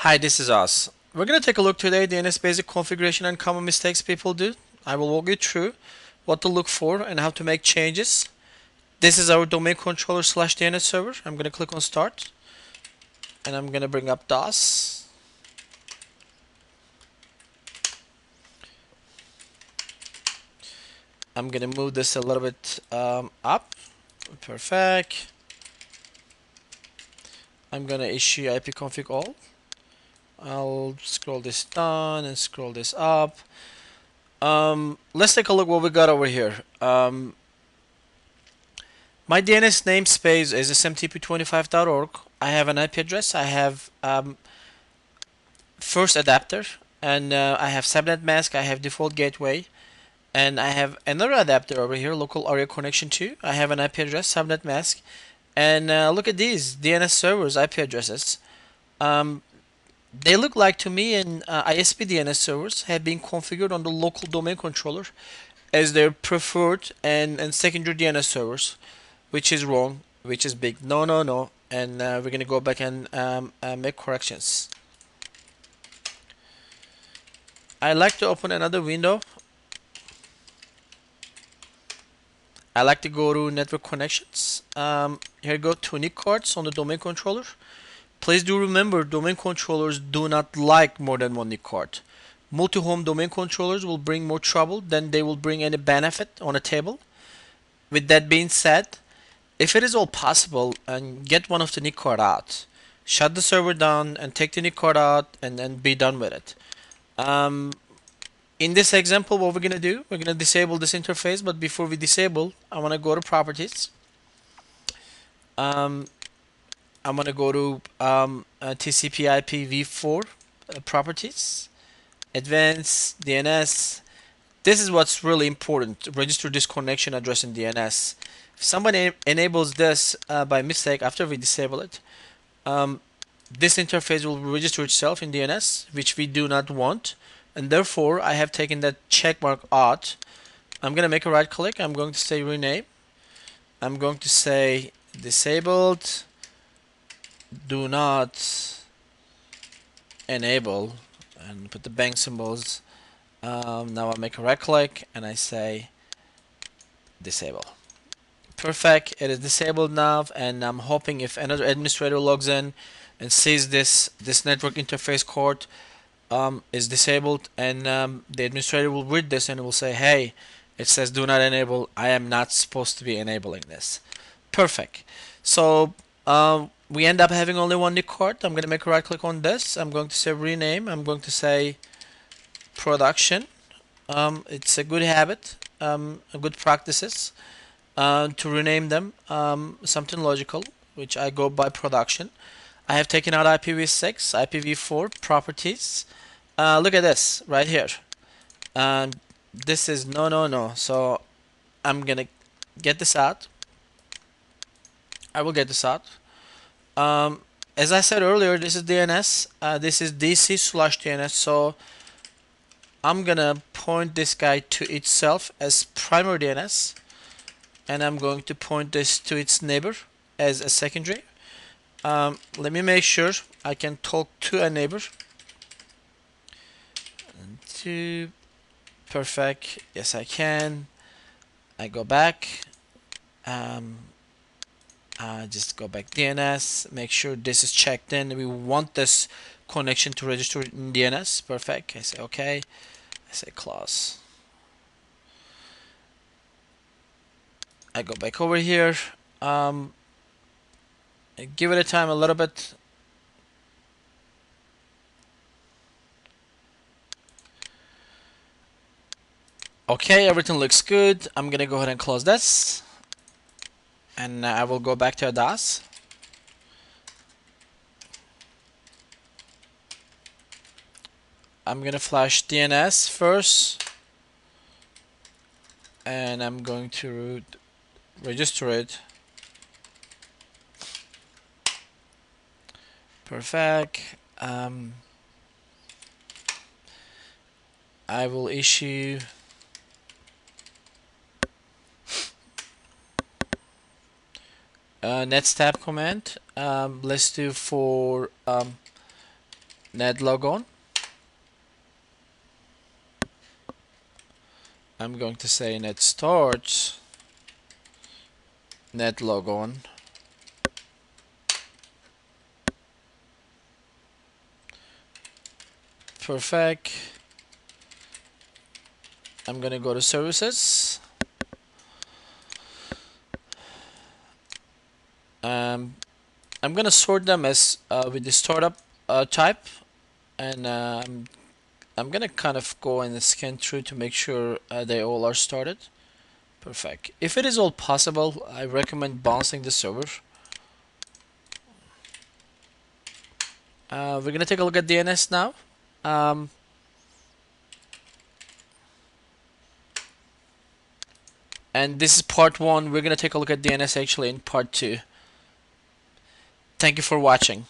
Hi, this is Us. We're going to take a look today DNS basic configuration and common mistakes people do. I will walk you through what to look for and how to make changes. This is our domain controller slash DNS server. I'm going to click on start and I'm going to bring up DOS. I'm going to move this a little bit up. Perfect. I'm going to issue ipconfig all. I'll scroll this down and scroll this up. Let's take a look what we got over here. My DNS namespace is smtp25.org. I have an IP address. I have first adapter, and I have subnet mask. I have default gateway, and I have another adapter over here, local area connection 2. I have an IP address, subnet mask, and look at these DNS servers IP addresses. They look like to me and ISP DNS servers have been configured on the local domain controller as their preferred and secondary DNS servers, which is wrong, which is big. No, no, no. And we're going to go back and make corrections. I like to open another window. I like to go to network connections. Here go to NIC cards on the domain controller. Please do remember, domain controllers do not like more than one NIC card. Multi-home domain controllers will bring more trouble than they will bring any benefit on a table. With that being said, if it is all possible, and get one of the NIC card out. Shut the server down and take the NIC card out and be done with it. In this example, what we're going to do, we're going to disable this interface, but before we disable, I want to go to properties. I'm going to go to TCP IP v4 properties, advanced DNS. This is what's really important. Register this connection address in DNS. If somebody enables this by mistake after we disable it, this interface will register itself in DNS, which we do not want, and therefore I have taken that checkmark out. I'm going to make a right click. I'm going to say rename. I'm going to say disabled, do not enable, and put the bang symbols. Now I make a right click and I say disable. Perfect, it is disabled now, and I'm hoping if another administrator logs in and sees this network interface card is disabled, and the administrator will read this and it will say, hey, it says do not enable. I am not supposed to be enabling this. Perfect. So we end up having only one NIC card. I'm going to make a right click on this. I'm going to say rename. I'm going to say production. It's a good habit, a good practices to rename them something logical, which I go by production. I have taken out IPv6, IPv4 properties. Look at this right here. This is no, no, no. So I'm gonna get this out. I will get this out. As I said earlier, this is DNS. This is DC/DNS. So I'm gonna point this guy to itself as primary DNS, and I'm going to point this to its neighbor as a secondary. Let me make sure I can talk to a neighbor. Perfect. Yes, I can. I go back. Just go back DNS. Make sure this is checked in. We want this connection to register in DNS. Perfect. I say OK. I say close. I go back over here. Give it a time a little bit. Okay, everything looks good. I'm gonna go ahead and close this, and I will go back to DOS. I'm gonna flash DNS first, and I'm going to register it. Perfect. I will issue netstab command. Let's do for net logon. I'm going to say net start, net logon. Perfect. I'm gonna go to services. I'm gonna sort them as with the startup type, and I'm gonna kind of go and scan through to make sure they all are started. Perfect. If it is all possible, I recommend bouncing the server. We're gonna take a look at DNS now. Um, and this is part 1. We're gonna take a look at DNS actually in part 2. Thank you for watching.